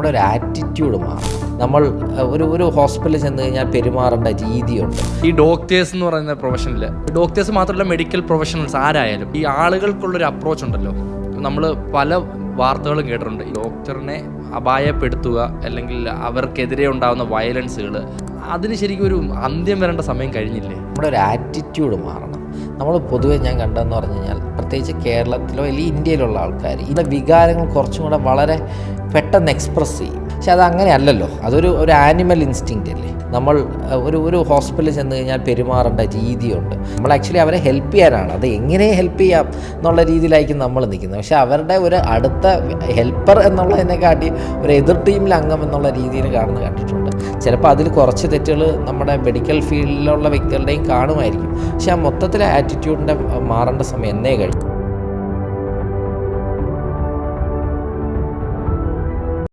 നമ്മുടെ ഒരു ആറ്റിറ്റ്യൂഡ് മാറും. നമ്മൾ ഒരു ഹോസ്പിറ്റലിൽ ചെന്ന് കഴിഞ്ഞാൽ പെരുമാറേണ്ട രീതിയുണ്ട്. ഈ ഡോക്ടേഴ്സ് എന്ന് പറയുന്ന പ്രൊഫഷനിൽ ഡോക്ടേഴ്സ് മാത്രമല്ല, മെഡിക്കൽ പ്രൊഫഷണൽസ് ആരായാലും ഈ ആളുകൾക്കുള്ളൊരു അപ്രോച്ച് ഉണ്ടല്ലോ. നമ്മൾ പല വാർത്തകളും കേട്ടിട്ടുണ്ട്. ഈ ഡോക്ടറിനെ അപായപ്പെടുത്തുക അല്ലെങ്കിൽ അവർക്കെതിരെ ഉണ്ടാകുന്ന വയലൻസുകൾ, അതിന് ശരിക്കും ഒരു അന്ത്യം വരേണ്ട സമയം കഴിഞ്ഞില്ലേ? നമ്മുടെ ഒരു ആറ്റിറ്റ്യൂഡ് മാറണം. നമ്മൾ പൊതുവെ ഞാൻ കണ്ടതെന്ന് പറഞ്ഞു കഴിഞ്ഞാൽ, പ്രത്യേകിച്ച് കേരളത്തിലോ അല്ലെങ്കിൽ ഇന്ത്യയിലുള്ള ആൾക്കാർ ഇതിൻ്റെ വികാരങ്ങൾ കുറച്ചും കൂടെ വളരെ പെട്ടെന്ന് എക്സ്പ്രസ് ചെയ്യും. പക്ഷെ അതങ്ങനെ അല്ലല്ലോ. അതൊരു ആനിമൽ ഇൻസ്റ്റിങ്ക്റ്റ് അല്ലേ. നമ്മൾ ഒരു ഹോസ്പിറ്റലിൽ ചെന്ന് കഴിഞ്ഞാൽ പെരുമാറേണ്ട രീതിയുണ്ട്. നമ്മൾ ആക്ച്വലി അവരെ ഹെൽപ്പ് ചെയ്യാനാണ്. അത് എങ്ങനെ ഹെൽപ്പ് ചെയ്യാം എന്നുള്ള രീതിയിലായിരിക്കും നമ്മൾ നിൽക്കുന്നത്. പക്ഷെ അവരുടെ ഒരു അടുത്ത ഹെൽപ്പർ എന്നുള്ളതിനെ കാട്ടി ഒരു എതിർ ടീമിൽ അംഗം എന്നുള്ള രീതിയിൽ കണ്ടിട്ടുണ്ട്. ചിലപ്പോൾ അതിൽ കുറച്ച് തെറ്റുകൾ നമ്മുടെ മെഡിക്കൽ ഫീൽഡിലുള്ള വ്യക്തികളുടെയും കാണുമായിരിക്കും. പക്ഷെ ആ മൊത്തത്തിലെ ആറ്റിറ്റ്യൂഡിൻ്റെ മാറേണ്ട സമയം എന്നേ കഴിഞ്ഞു.